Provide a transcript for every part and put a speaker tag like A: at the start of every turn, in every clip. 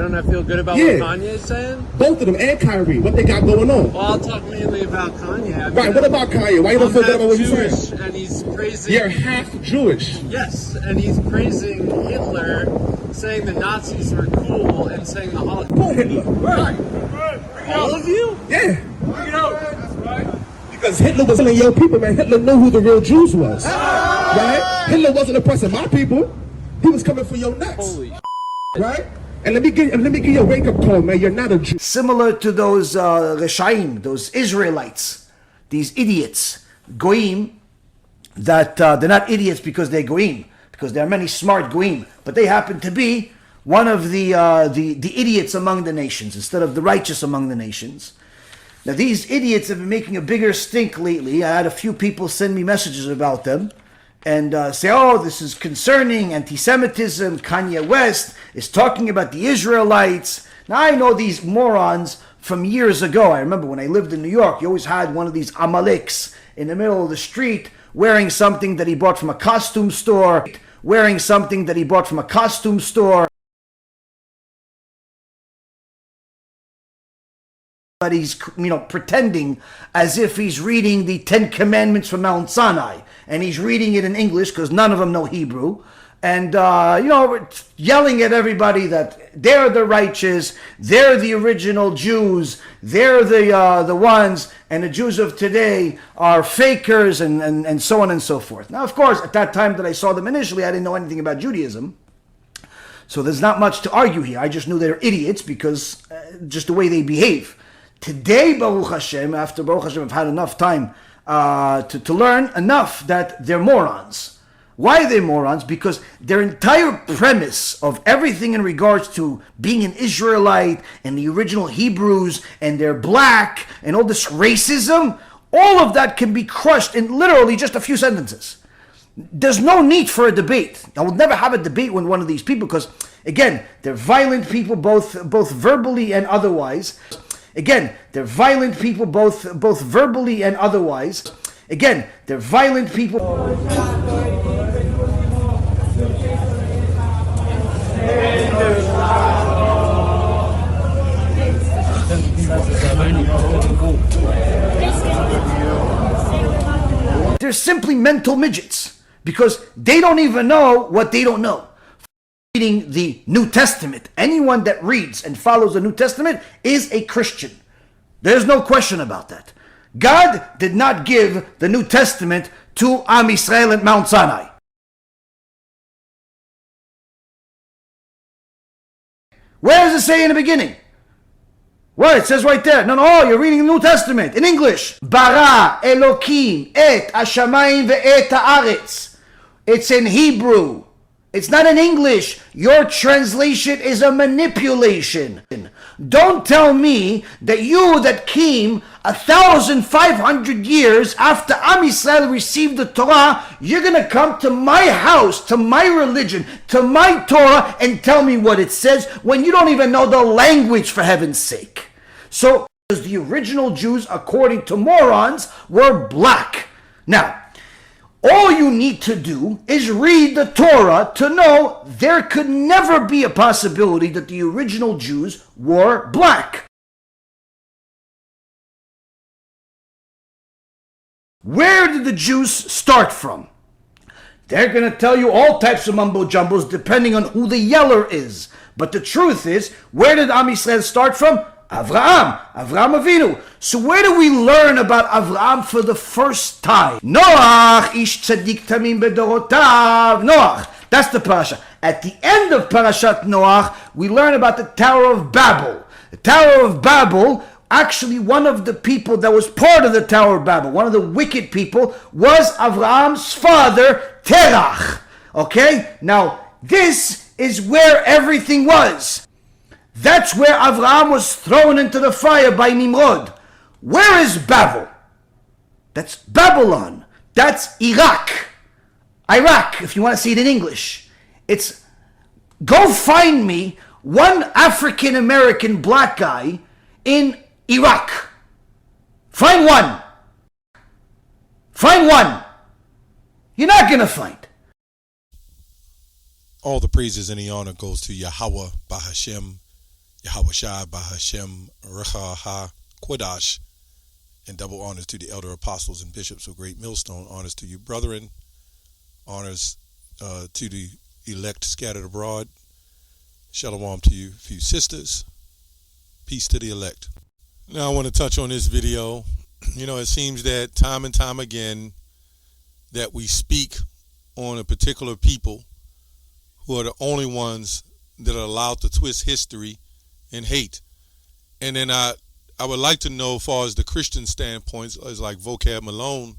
A: don't I feel good about what Kanye's saying?
B: Both of them and Kyrie, what they got going on.
A: Well, I'll talk mainly about Kanye.
B: Right, what about Kanye? Why you don't feel good about what he's saying?
A: And he's praising...
B: You're half Jewish.
A: Yes, and he's praising Hitler, saying the Nazis were cool, and saying the Holocaust...
B: Pull Hitler.
A: Right. All of you?
B: Yeah.
A: Bring it out. That's right.
B: Because Hitler was killing your people, man. Hitler knew who the real Jews was. Right? Hitler wasn't oppressing my people. He was coming for your nuts.
A: Holy
B: right? And let me give you a wake-up call, man. You're not a Jew.
C: Similar to those Reshaim, those Israelites, these idiots, Goyim, that they're not idiots because they're Goyim, because there are many smart Goyim, but they happen to be one of the idiots among the nations instead of the righteous among the nations. Now these idiots have been making a bigger stink lately. I had a few people send me messages about them and say, oh, this is concerning anti-Semitism. Kanye West is talking about the Israelites. Now I know these morons from years ago. I remember when I lived in New York, you always had one of these Amaleks in the middle of the street wearing something that he bought from a costume store, But he's, pretending as if he's reading the Ten Commandments from Mount Sinai. And he's reading it in English because none of them know Hebrew. And, yelling at everybody that they're the righteous, they're the original Jews, they're the ones, and the Jews of today are fakers and so on and so forth. Now, of course, at that time that I saw them initially, I didn't know anything about Judaism. So there's not much to argue here. I just knew they're idiots because just the way they behave. Today, Baruch Hashem, after Baruch Hashem, I've had enough time to learn enough that they're morons. Why are they morons? Because their entire premise of everything in regards to being an Israelite and the original Hebrews and they're black and all this racism, all of that can be crushed in literally just a few sentences. There's no need for a debate. I will never have a debate with one of these people because, again, they're violent people both verbally and otherwise. Again, they're violent people both verbally and otherwise. Again, they're violent people. They're simply mental midgets because they don't even know what they don't know. Reading the New Testament, anyone that reads and follows the New Testament is a Christian. There's no question about that. God did not give the New Testament to Am Yisrael at Mount Sinai. Where does it say in the beginning? Well, it says right there. No, you're reading the New Testament in English. Bara Elokim et hashamayim ve'et haaretz. It's in Hebrew. It's not in English. Your translation is a manipulation. Don't tell me that you that came 1,500 years after Am Yisrael received the Torah, you're going to come to my house, to my religion, to my Torah, and tell me what it says when you don't even know the language, for heaven's sake. So, the original Jews, according to morons, were black. Now, all you need to do is read the Torah to know there could never be a possibility that the original Jews were black. Where did the Jews start from? They're going to tell you all types of mumbo jumbos depending on who the yeller is. But the truth is, where did Am Yisrael start from? Avraham Avinu. So where do we learn about Avraham for the first time? Noach, ish tzadik tamim bedorotav. Noach, that's the parasha. At the end of Parashat Noach, we learn about the Tower of Babel. The Tower of Babel, actually one of the people that was part of the Tower of Babel, one of the wicked people, was Avraham's father, Terach. Okay? Now, this is where everything was. That's where Avraham was thrown into the fire by Nimrod. Where is Babel? That's Babylon. That's Iraq. Iraq, if you want to see it in English. It's, go find me one African American black guy in Iraq. Find one. Find one. You're not going to find.
D: All the praises and the honor goes to Yahweh Bahashem, Yahushua Bahashem Recha HaKodash, and double honors to the elder apostles and bishops of Great Millstone. Honors to you, brethren. Honors to the elect scattered abroad. Shalom to you, few sisters. Peace to the elect. Now I want to touch on this video. It seems that time and time again that we speak on a particular people who are the only ones that are allowed to twist history and hate. And then I would like to know, as far as the Christian standpoints, as like Vocab Malone,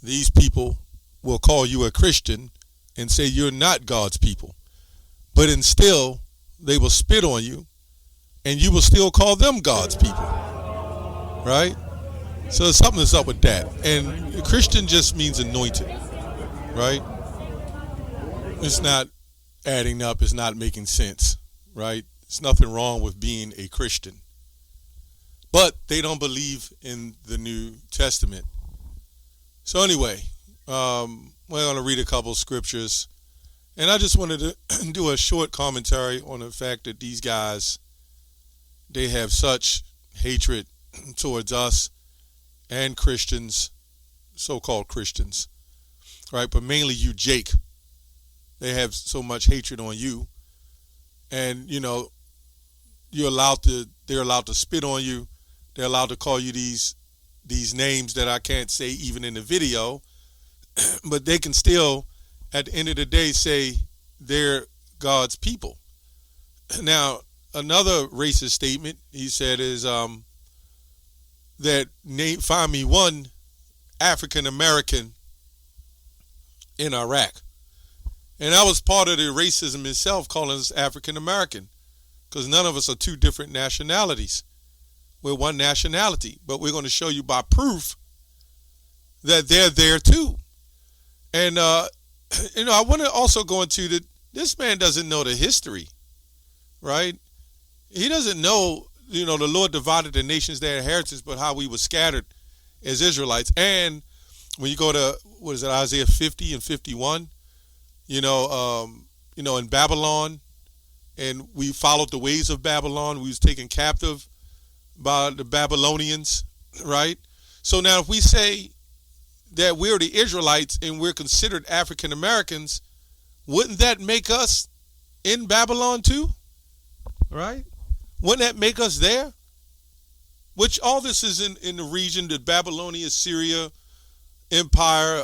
D: these people will call you a Christian and say you're not God's people. But then still, they will spit on you, and you will still call them God's people. Right? So something's up with that. And Christian just means anointed. Right? It's not adding up. It's not making sense. Right? There's nothing wrong with being a Christian. But they don't believe in the New Testament. So anyway, we're going to read a couple scriptures. And I just wanted to do a short commentary on the fact that these guys, they have such hatred towards us and Christians, so-called Christians, right? But mainly you, Jake. They have so much hatred on you. And, they're allowed to spit on you. They're allowed to call you these names that I can't say even in the video. But they can still, at the end of the day, say they're God's people. Now, another racist statement he said is that find me one African American in Iraq. And that was part of the racism itself, calling us African American, because none of us are two different nationalities. We're one nationality, but we're going to show you by proof that they're there too. And I want to also go into that this man doesn't know the history, right? He doesn't know, the Lord divided the nations their inheritance, but how we were scattered as Israelites. And when you go to, Isaiah 50 and 51, in Babylon, and we followed the ways of Babylon. We was taken captive by the Babylonians, right? So now if we say that we're the Israelites and we're considered African Americans, wouldn't that make us in Babylon too? Right? Wouldn't that make us there? Which all this is in the region, the Babylonian Syria Empire,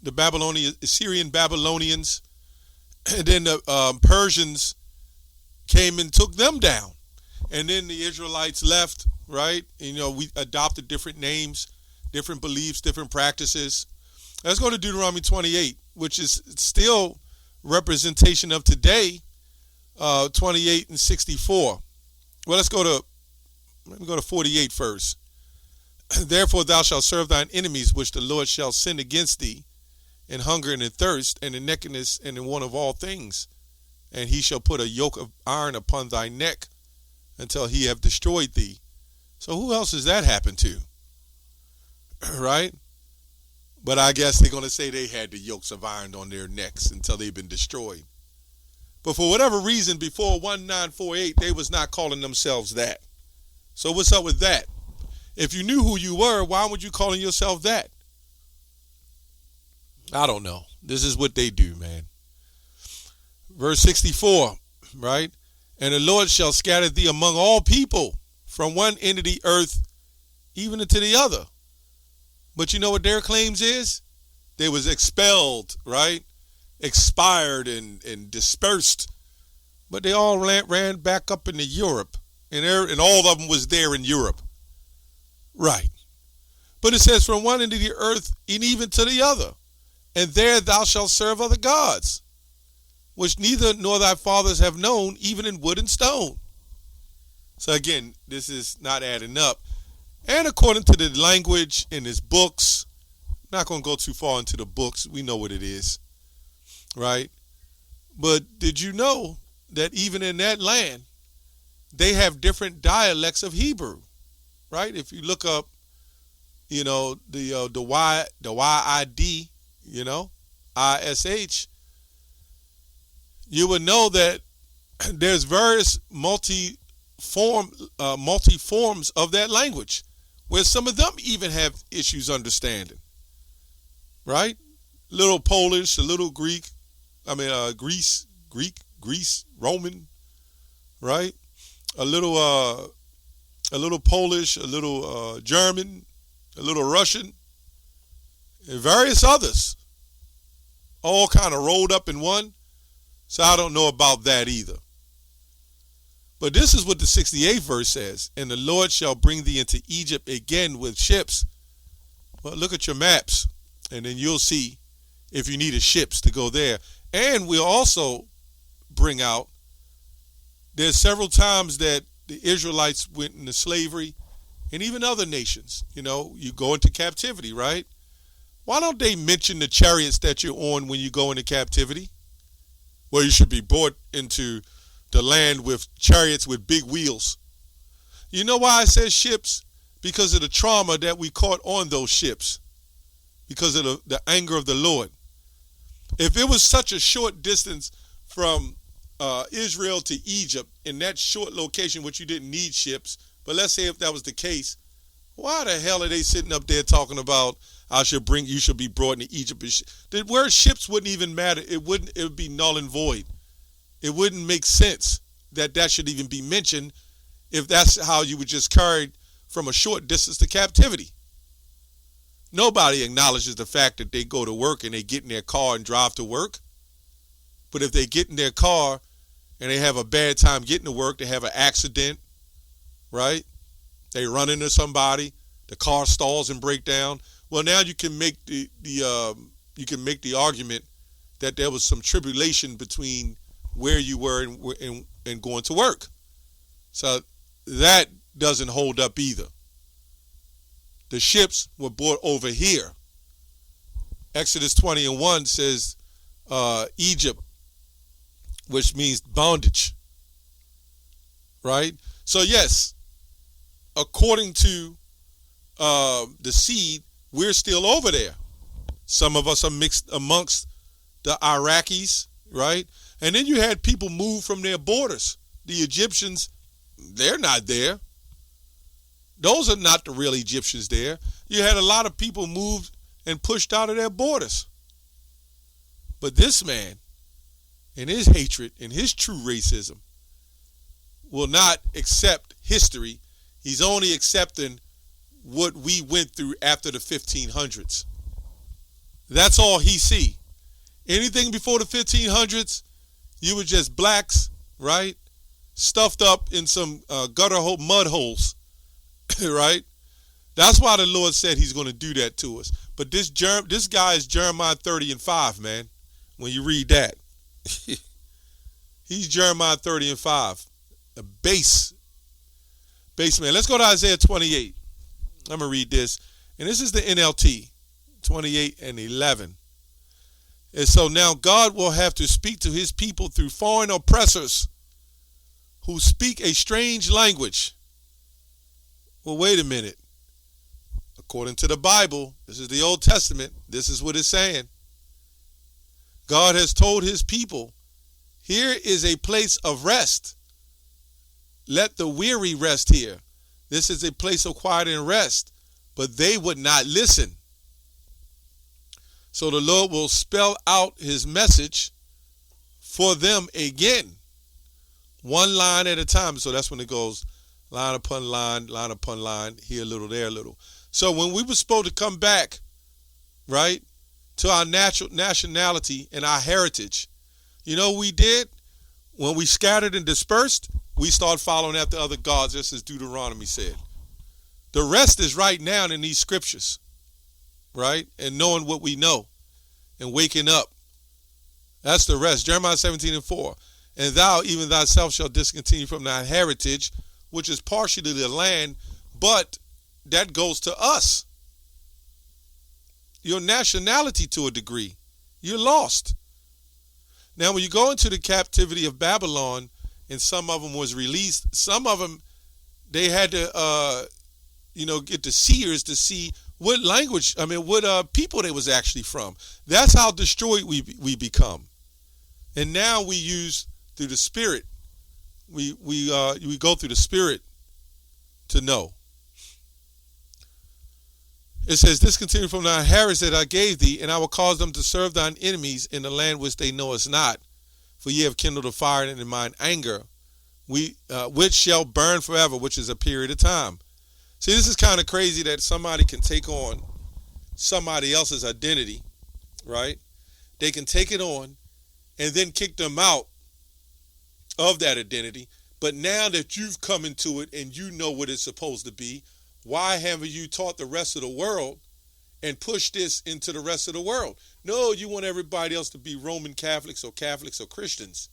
D: the Syrian Babylonians, and then the Persians came and took them down. And then the Israelites left, right? We adopted different names, different beliefs, different practices. Let's go to Deuteronomy 28, which is still representation of today, 28 and 64. Well, let me go to 48 first. Therefore thou shalt serve thine enemies, which the Lord shall send against thee, in hunger and in thirst, and in nakedness and in want of all things. And he shall put a yoke of iron upon thy neck until he have destroyed thee. So who else does that happen to? Right? But I guess they're going to say they had the yokes of iron on their necks until they've been destroyed. But for whatever reason, before 1948, they was not calling themselves that. So what's up with that? If you knew who you were, why would you calling yourself that? I don't know. This is what they do, man. Verse 64, right? And the Lord shall scatter thee among all people from one end of the earth even unto the other. But you know what their claims is? They was expelled, right? Expired and dispersed. But they all ran back up into Europe. And all of them was there in Europe. Right. But it says from one end of the earth and even to the other. And there thou shalt serve other gods, which neither nor thy fathers have known, even in wood and stone. So again, this is not adding up. And according to the language in his books, I'm not going to go too far into the books. We know what it is, right? But did you know that even in that land, they have different dialects of Hebrew, right? If you look up, the YID, ISH, you would know that there's various multi forms of that language, where some of them even have issues understanding. Right? Little Polish, a little Greek. Greece, Roman. Right? A little Polish, a little German, a little Russian, and various others, all kind of rolled up in one. So I don't know about that either. But this is what the 68th verse says. And the Lord shall bring thee into Egypt again with ships. Well, look at your maps, and then you'll see if you needed ships to go there. And we'll also bring out, there's several times that the Israelites went into slavery, and even other nations. You go into captivity, right? Why don't they mention the chariots that you're on when you go into captivity? Well, you should be brought into the land with chariots with big wheels. You know why I said ships? Because of the trauma that we caught on those ships. Because of the anger of the Lord. If it was such a short distance from Israel to Egypt, in that short location, which you didn't need ships, but let's say if that was the case, why the hell are they sitting up there talking about you should be brought into Egypt? The word ships wouldn't even matter. It would be null and void. It wouldn't make sense that should even be mentioned if that's how you were just carried from a short distance to captivity. Nobody acknowledges the fact that they go to work and they get in their car and drive to work. But if they get in their car and they have a bad time getting to work, they have an accident, right? They run into somebody, the car stalls and break down. Well, now you can make the argument that there was some tribulation between where you were and going to work. So that doesn't hold up either. The ships were brought over here. Exodus 20:1 says Egypt, which means bondage. Right? So yes, according to the seed, we're still over there. Some of us are mixed amongst the Iraqis, right? And then you had people move from their borders. The Egyptians, they're not there. Those are not the real Egyptians there. You had a lot of people moved and pushed out of their borders. But this man, in his hatred and his true racism, will not accept history. He's only accepting what we went through after the 1500s. That's all he see. Anything before the 1500s, you were just blacks, right? Stuffed up in some mud holes, right? That's why the Lord said he's going to do that to us. But this guy is Jeremiah 30:5, man. When you read that, he's Jeremiah 30:5, a base man. Let's go to Isaiah 28. I'm going to read this. And this is the NLT, 28:11. And so now God will have to speak to his people through foreign oppressors who speak a strange language. Well, wait a minute. According to the Bible, this is the Old Testament, this is what it's saying. God has told his people, here is a place of rest. Let the weary rest here. This is a place of quiet and rest. But they would not listen. So the Lord will spell out his message for them again. One line at a time. So that's when it goes line upon line here a little, there a little. So when we were supposed to come back, right, to our natural nationality and our heritage, you know what we did? When we scattered and dispersed, we started following after other gods, just as Deuteronomy said. The rest is right now in these scriptures, right? And knowing what we know and waking up. That's the rest. Jeremiah 17:4. And thou, even thyself, shalt discontinue from thy heritage, which is partially the land, but that goes to us. Your nationality to a degree. You're lost. Now, when you go into the captivity of Babylon, and some of them was released, some of them, they had to, get the seers to see what language, what people they was actually from. That's how destroyed we become. And now we use, through the Spirit, We go through the Spirit to know. It says, discontinue from thine heritage that I gave thee, and I will cause them to serve thine enemies in the land which they know us not. For ye have kindled a fire in mine anger, which shall burn forever, which is a period of time. See, this is kind of crazy that somebody can take on somebody else's identity, right? They can take it on and then kick them out of that identity. But now that you've come into it and you know what it's supposed to be, why haven't you taught the rest of the world and pushed this into the rest of the world? No, you want everybody else to be Roman Catholics or Christians.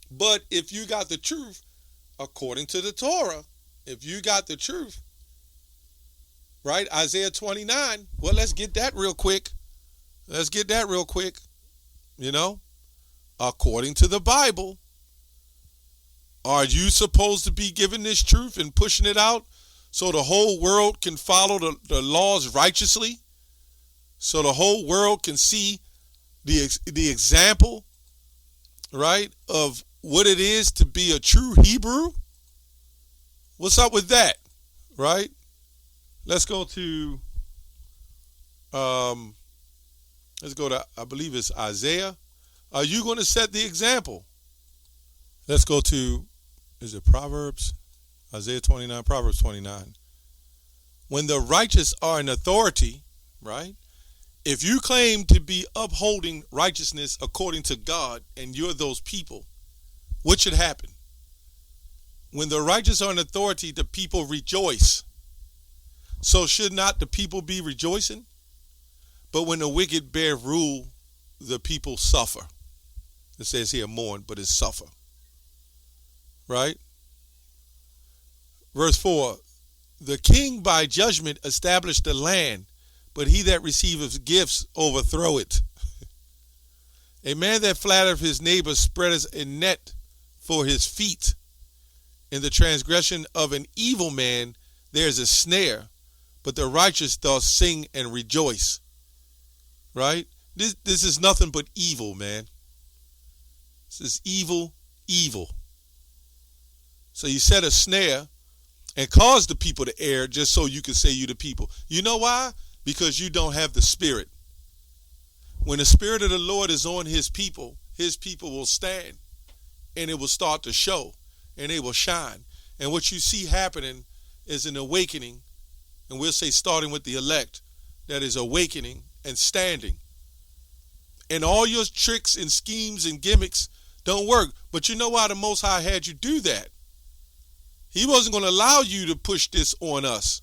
D: But if you got the truth, according to the Torah, if you got the truth, right? Isaiah 29, well, let's get that real quick. You know, according to the Bible, are you supposed to be giving this truth and pushing it out so the whole world can follow the laws righteously? So the whole world can see the example, right, of what it is to be a true Hebrew? What's up with that, right? Let's go to, I believe it's Isaiah. Are you going to set the example? Let's go to, is it Proverbs? Isaiah 29, Proverbs 29. When the righteous are in authority, right? If you claim to be upholding righteousness according to God and you're those people, what should happen? When the righteous are in authority, the people rejoice. So should not the people be rejoicing? But when the wicked bear rule, the people suffer. It says here mourn, but it's suffer. Right? Verse 4, the king by judgment established the land, but he that receiveth gifts overthrow it. A man that flattereth his neighbor spreadeth a net for his feet. In the transgression of an evil man there is a snare, but the righteous doth sing and rejoice. Right? This is nothing but evil, man. This is evil. So you set a snare and cause the people to err just so you can say you the people. You know why? Because you don't have the Spirit. When the Spirit of the Lord is on his people will stand and it will start to show and they will shine. And what you see happening is an awakening, and we'll say starting with the elect, that is awakening and standing. And all your tricks and schemes and gimmicks don't work. But you know why the Most High had you do that? He wasn't going to allow you to push this on us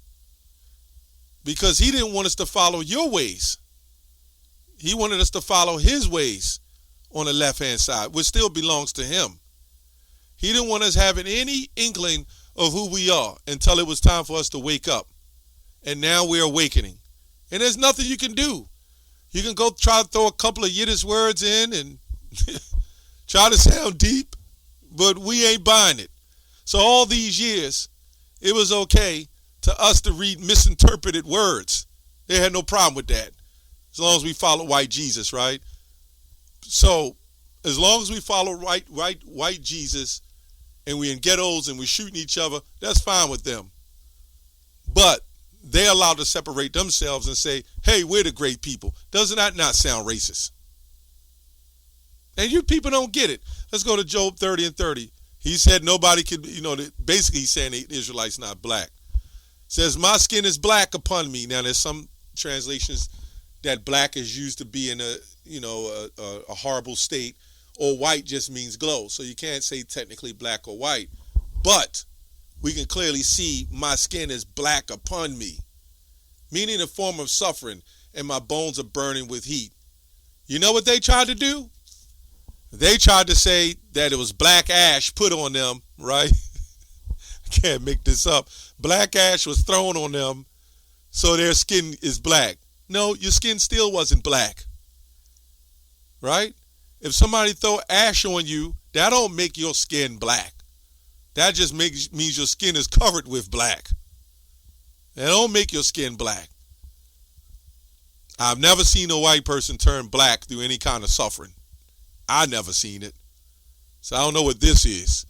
D: because he didn't want us to follow your ways. He wanted us to follow his ways on the left-hand side, which still belongs to him. He didn't want us having any inkling of who we are until it was time for us to wake up. And now we're awakening. And there's nothing you can do. You can go try to throw a couple of Yiddish words in and try to sound deep, but we ain't buying it. So all these years, it was okay to us to read misinterpreted words. They had no problem with that, as long as we follow white Jesus, right? So as long as we follow white Jesus and we in ghettos and we shooting each other, that's fine with them. But they're allowed to separate themselves and say, hey, we're the great people. Doesn't that not sound racist? And you people don't get it. Let's go to Job 30 and 30. He said nobody could, basically he's saying the Israelites not black. Says, my skin is black upon me. Now there's some translations that black is used to be in a horrible state, or white just means glow. So you can't say technically black or white. But we can clearly see my skin is black upon me, meaning a form of suffering, and my bones are burning with heat. You know what they tried to do? They tried to say that it was black ash put on them, right? I can't make this up. Black ash was thrown on them, so their skin is black. No, your skin still wasn't black, right? If somebody throw ash on you, that don't make your skin black. That just means your skin is covered with black. That don't make your skin black. I've never seen a white person turn black through any kind of suffering. I never seen it. So I don't know what this is.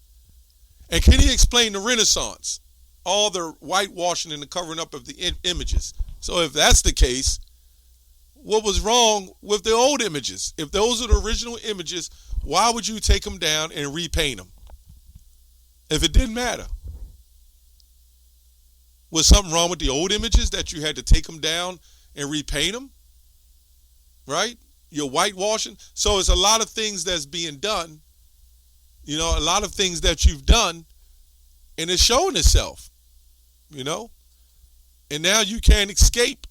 D: And can he explain the Renaissance? All the whitewashing and the covering up of the images. So if that's the case, what was wrong with the old images? If those are the original images, why would you take them down and repaint them? If it didn't matter. Was something wrong with the old images that you had to take them down and repaint them? Right? You're whitewashing. So it's a lot of things that's being done. You know, a lot of things that you've done, and it's showing itself. You know? And now you can't escape.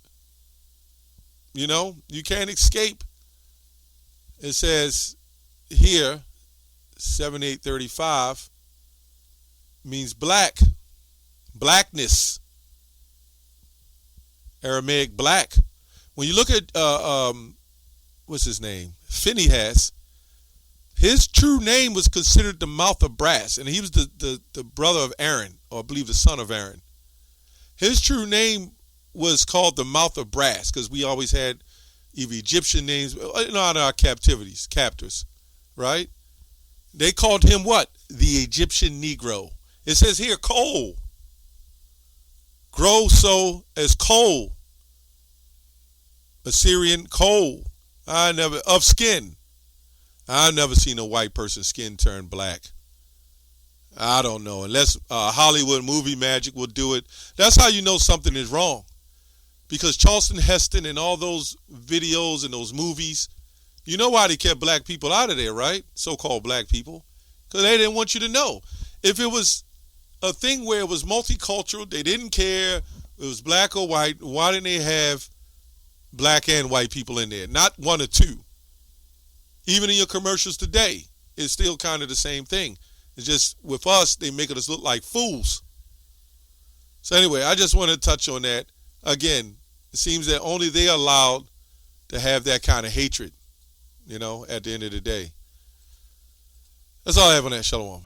D: You know? You can't escape. It says here, 7835 means black. Blackness. Aramaic black. When you look at what's his name? Phinehas, his true name was considered the mouth of brass, and he was the brother of Aaron, or I believe the son of Aaron. His true name was called the mouth of brass, because we always had either Egyptian names, in our captors, right? They called him what? The Egyptian Negro. It says here, coal. Grow so as coal. Assyrian coal. Of skin. I've never seen a white person's skin turn black. I don't know. Unless Hollywood movie magic will do it. That's how you know something is wrong. Because Charleston Heston and all those videos and those movies, you know why they kept black people out of there, right? So-called black people. Because they didn't want you to know. If it was a thing where it was multicultural, they didn't care, it was black or white, why didn't they have black and white people in there? Not one or two. Even in your commercials today, it's still kind of the same thing. It's just with us, they make us look like fools. So anyway, I just want to touch on that. Again, it seems that only they are allowed to have that kind of hatred, you know, at the end of the day. That's all I have on that. Shalom.